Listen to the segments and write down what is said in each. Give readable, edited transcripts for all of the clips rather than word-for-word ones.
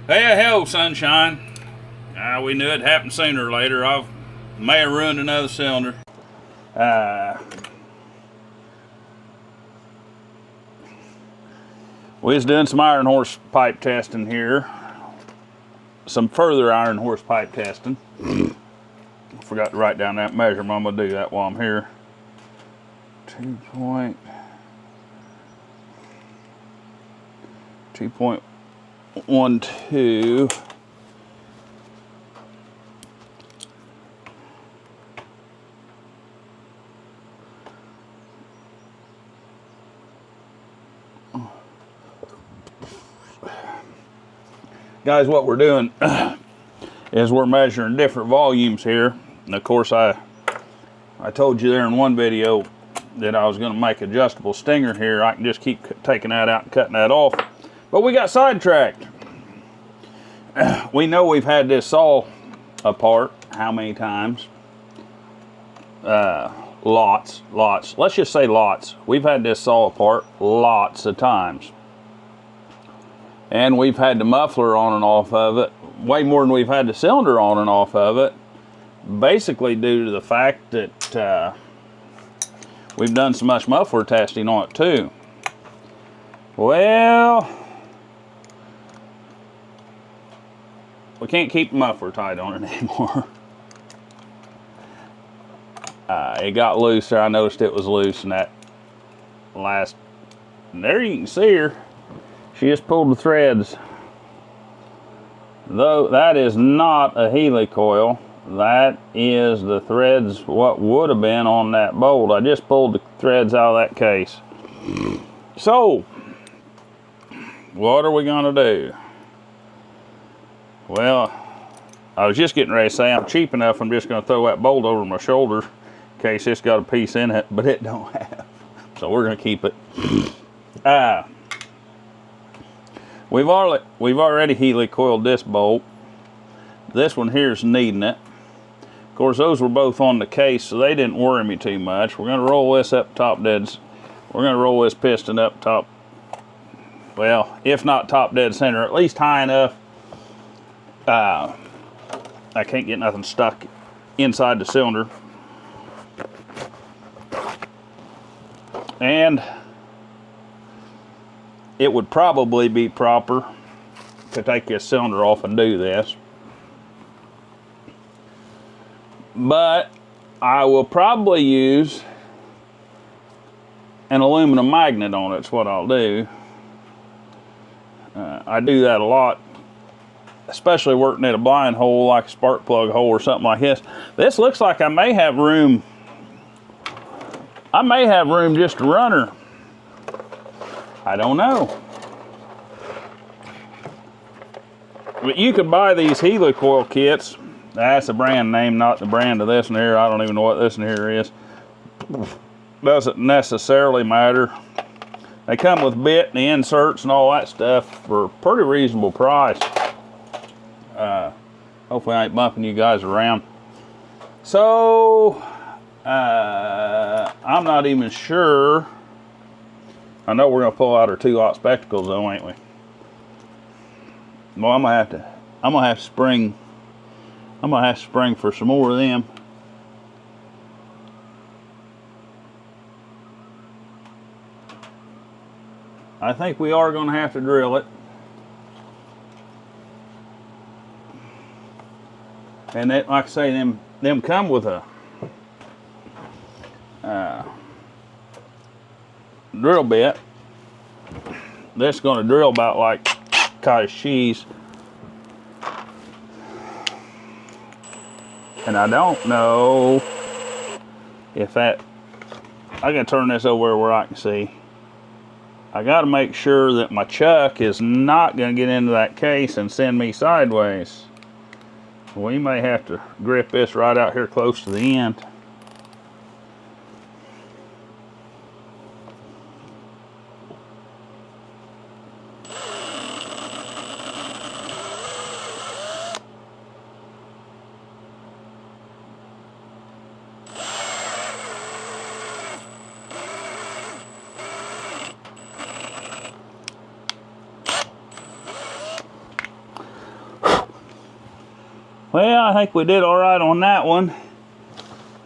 Hey, hell, sunshine. We knew it'd happen sooner or later. I may have ruined another cylinder. We was doing some iron horse pipe testing here. Some further iron horse pipe testing. Forgot to write down that measurement. I'm gonna do that while I'm here. 2.12. Guys, what we're doing is we're measuring different volumes here. And of course, I told you there in one video that I was going to make adjustable stinger here. I can just keep taking that out and cutting that off. But we got sidetracked. We know we've had this saw apart how many times? Lots. Let's just say lots. We've had this saw apart lots of times. And we've had the muffler on and off of it way more than we've had the cylinder on and off of it, basically due to the fact that we've done so much muffler testing on it too. Well, we can't keep the muffler tight on it anymore. It got loose there. I noticed it was loose in that last, there you can see her. She just pulled the threads. Though that is not a HeliCoil. That is the threads what would have been on that bolt. I just pulled the threads out of that case. So, what are we gonna do? Well, I was just getting ready to say I'm cheap enough I'm just gonna throw that bolt over my shoulder in case it's got a piece in it, but it don't have. So we're gonna keep it. We've already HeliCoiled this bolt. This one here is needing it. Of course, those were both on the case, so they didn't worry me too much. We're gonna roll this up top dead. We're gonna roll this piston up top. Well, if not top dead center, at least high enough. I can't get nothing stuck inside the cylinder. And it would probably be proper to take this cylinder off and do this. But I will probably use an aluminum magnet on it. It's what I'll do. I do that a lot, especially working at a blind hole like a spark plug hole or something like this. This looks like I may have room. I may have room just to run her. I don't know. But you could buy these HeliCoil kits. That's the brand name, not the brand of this one here. I don't even know what this one here is. Doesn't necessarily matter. They come with bit and the inserts and all that stuff for a pretty reasonable price. Hopefully I ain't bumping you guys around. So, I'm not even sure. I know we're gonna pull out our 2-aught spectacles though, ain't we? Well, I'm gonna have to spring for some more of them. I think we are gonna have to drill it. And that, like I say, them come with a drill bit. That's gonna drill about like cottage cheese. And I don't know if that, I gotta turn this over where I can see. I gotta make sure that my chuck is not gonna get into that case and send me sideways. We may have to grip this right out here close to the end. Well, I think we did all right on that one.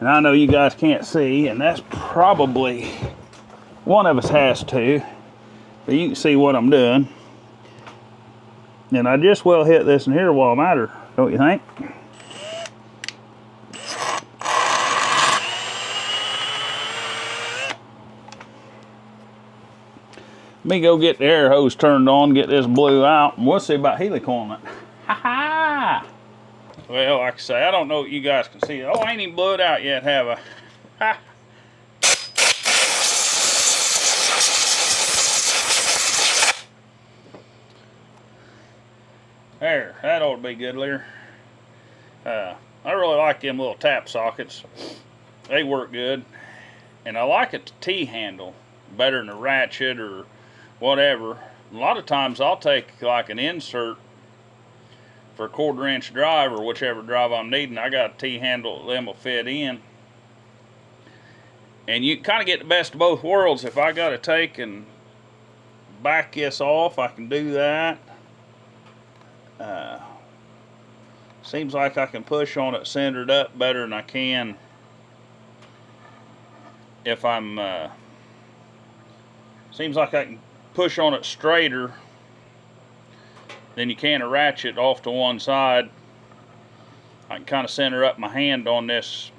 And I know you guys can't see, and that's probably, one of us has to. But you can see what I'm doing. And I just well hit this in here while I'm at her, don't you think? Let me go get the air hose turned on, get this blue out, and we'll see about HeliCoiling it. Ha ha! Well, like I say, I don't know what you guys can see. Oh, I ain't even blew it out yet, have I? Ha! There, that ought to be good, Lear. I really like them little tap sockets. They work good. And I like it to T-handle better than a ratchet or whatever. A lot of times I'll take like an insert for a 1/4 inch drive or whichever drive I'm needing. I got a T-handle, them will fit in. And you kind of get the best of both worlds. If I got to take and back this off, I can do that. Seems like I can push on it centered up better than I can if I'm seems like I can push on it straighter than you can a ratchet off to one side. I can kind of center up my hand on this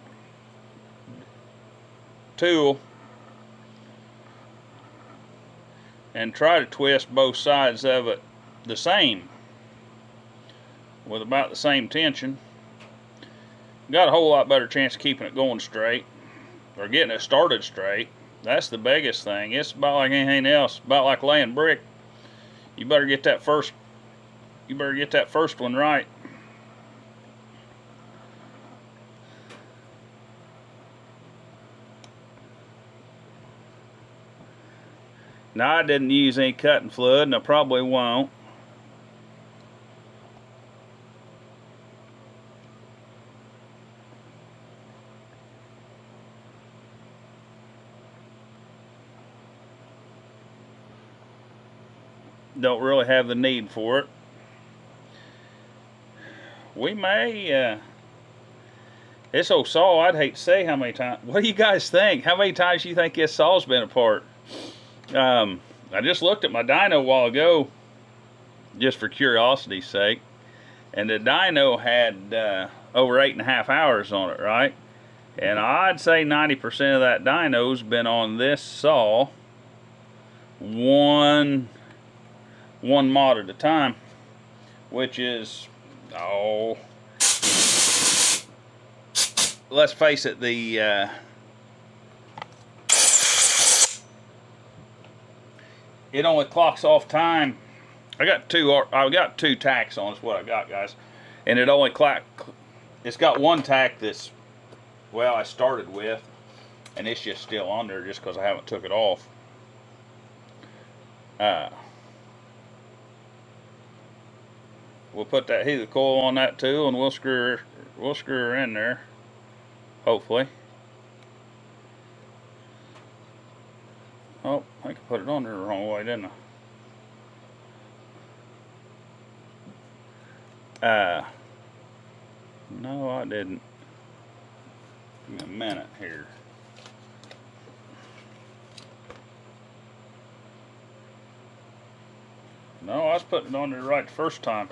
tool and try to twist both sides of it the same with about the same tension. Got a whole lot better chance of keeping it going straight or getting it started straight. That's the biggest thing. It's about like anything else, about like laying brick. You better get that first one right. Now, I didn't use any cutting fluid, and I probably won't. Don't really have the need for it. We may, this old saw, I'd hate to say how many times. What do you guys think? How many times do you think this saw's been apart? I just looked at my dyno a while ago, just for curiosity's sake, and the dyno had over 8.5 hours on it, right? And I'd say 90% of that dyno's been on this saw, one mod at a time, which is, oh, let's face it, it only clocks off time. I got two tacks on, is what I got, guys, and it only it's got one tack that's, well, I started with, and it's just still on there just because I haven't took it off. We'll put that HeliCoil on that too, and we'll screw her in there, hopefully. Oh, I think I put it on there the wrong way, didn't I? No, I didn't. Give me a minute here. No, I was putting it on there right the first time.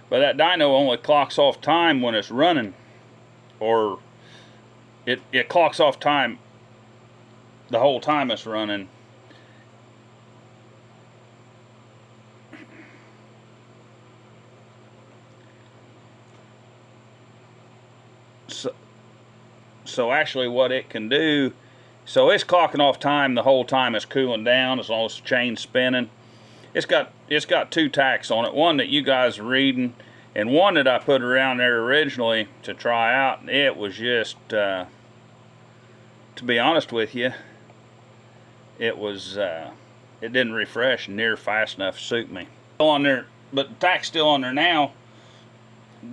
But that dyno only clocks off time when it's running, or it clocks off time the whole time it's running. So actually what it can do, so it's clocking off time the whole time it's cooling down, as long as the chain's spinning. It's got two tacks on it, one that you guys are reading, and one that I put around there originally to try out, and it was just, to be honest with you, it didn't refresh near fast enough to suit me. Still on there, but the tack's still on there now,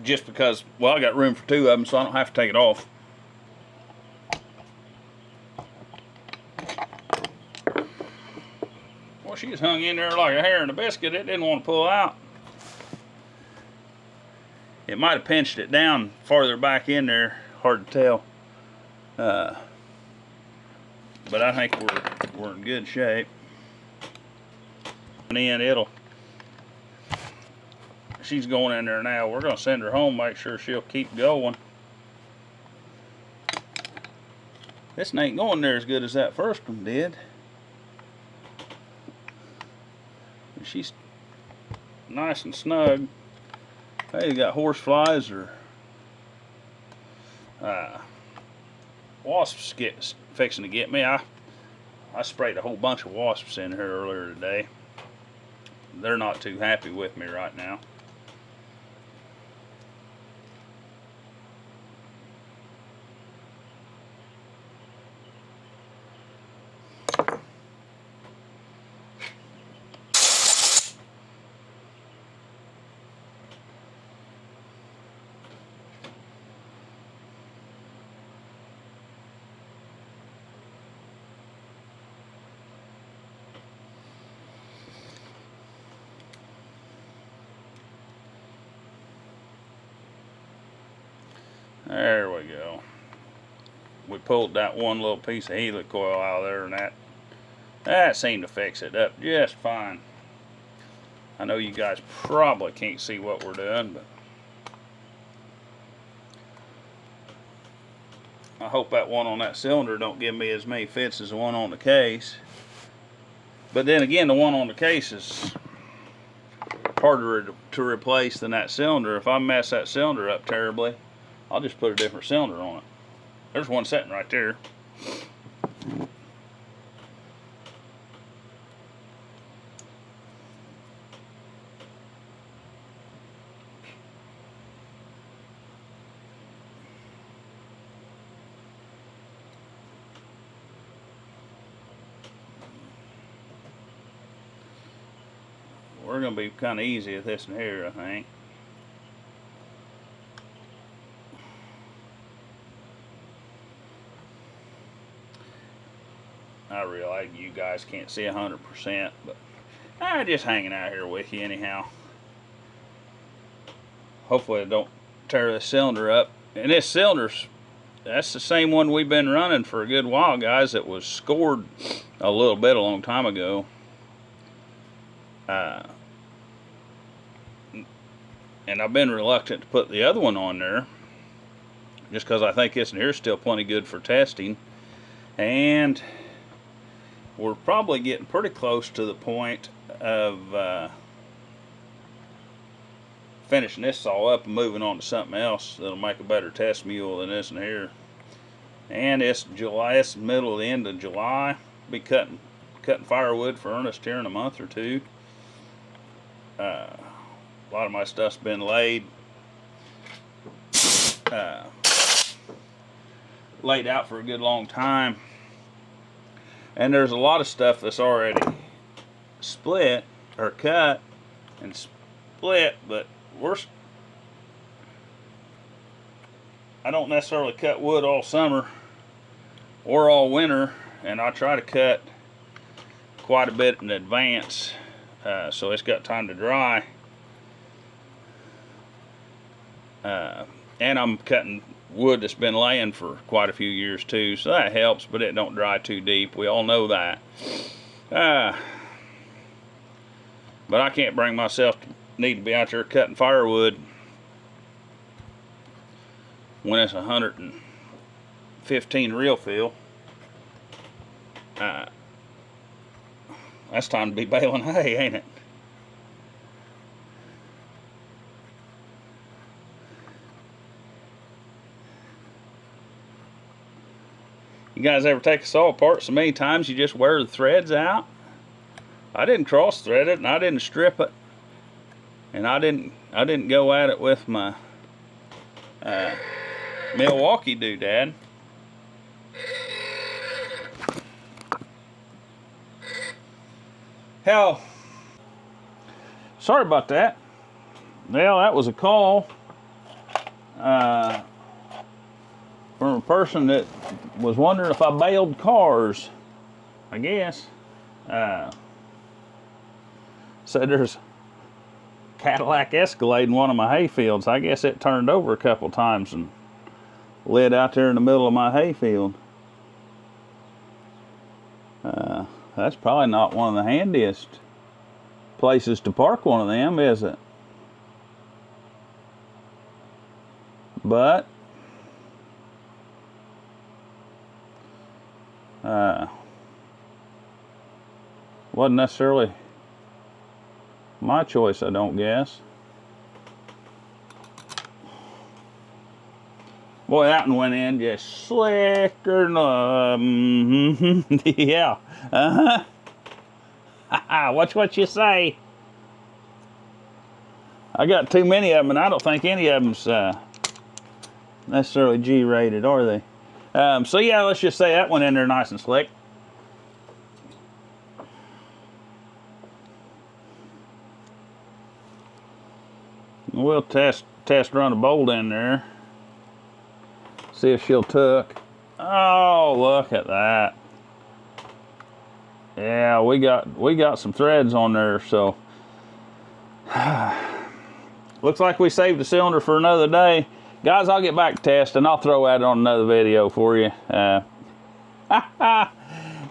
just because, well, I got room for two of them, so I don't have to take it off. Well, she's hung in there like a hair in a biscuit. It didn't want to pull out. It might have pinched it down farther back in there. Hard to tell. But I think we're in good shape. And then she's going in there now. We're going to send her home, make sure she'll keep going. This ain't going there as good as that first one did. She's nice and snug. Hey, you got horse flies or wasps fixing to get me. I sprayed a whole bunch of wasps in here earlier today. They're not too happy with me right now. There we go. We pulled that one little piece of HeliCoil out of there, and that seemed to fix it up just fine. I know you guys probably can't see what we're doing, but I hope that one on that cylinder don't give me as many fits as the one on the case. But then again, the one on the case is harder to replace than that cylinder. If I mess that cylinder up terribly, I'll just put a different cylinder on it. There's one sitting right there. We're going to be kind of easy at this in here, I think. I realize you guys can't see 100%, but I'm just hanging out here with you anyhow. Hopefully I don't tear this cylinder up. And this cylinder's, that's the same one we've been running for a good while, guys. It was scored a little bit a long time ago. And I've been reluctant to put the other one on there, just because I think this in here is still plenty good for testing. And we're probably getting pretty close to the point of finishing this saw up and moving on to something else that'll make a better test mule than this in here. And it's July, it's the middle of the end of July. Be cutting firewood for earnest here in a month or two. A lot of my stuff's been laid out for a good long time. And there's a lot of stuff that's already split or cut and split, but I don't necessarily cut wood all summer or all winter, and I try to cut quite a bit in advance so it's got time to dry. And I'm cutting wood that's been laying for quite a few years too, so that helps, but it don't dry too deep. We all know that. But I can't bring myself to need to be out there cutting firewood when it's 115 real feel. That's time to be baling hay, ain't it? You guys ever take a saw apart so many times you just wear the threads out? I didn't cross thread it, and I didn't strip it, and I didn't go at it with my Milwaukee doodad. Hell, sorry about that. Well, that was a call from a person that was wondering if I bailed cars, I guess. said there's Cadillac Escalade in one of my hay fields. I guess it turned over a couple times and lit out there in the middle of my hay field. That's probably not one of the handiest places to park one of them, is it? But wasn't necessarily my choice, I don't guess. Boy, that one went in just slicker than yeah. Watch what you say. I got too many of them, and I don't think any of them's necessarily G-rated, are they? So yeah, let's just say that went in there nice and slick. We'll test run a bolt in there. See if she'll tuck. Oh, look at that. Yeah, we got some threads on there, so looks like we saved the cylinder for another day. Guys, I'll get back to testing. I'll throw that on another video for you.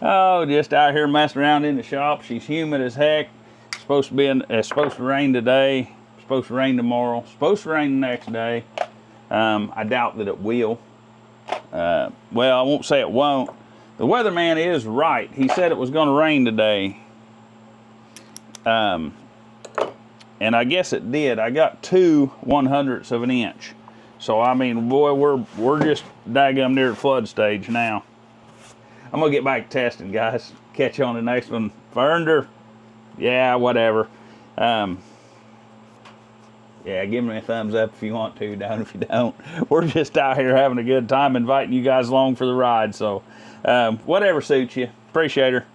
Oh, just out here messing around in the shop. She's humid as heck. It's supposed to rain today. Supposed to rain tomorrow. Supposed to rain the next day. I doubt that it will. Well, I won't say it won't. The weatherman is right. He said it was going to rain today. And I guess it did. I got 2 1/100ths of an inch. So, I mean, boy, we're just daggum near the flood stage now. I'm going to get back to testing, guys. Catch you on the next one. If I earned her, yeah, whatever. Yeah, give me a thumbs up if you want to, down if you don't. We're just out here having a good time, inviting you guys along for the ride. So, whatever suits you. Appreciate her.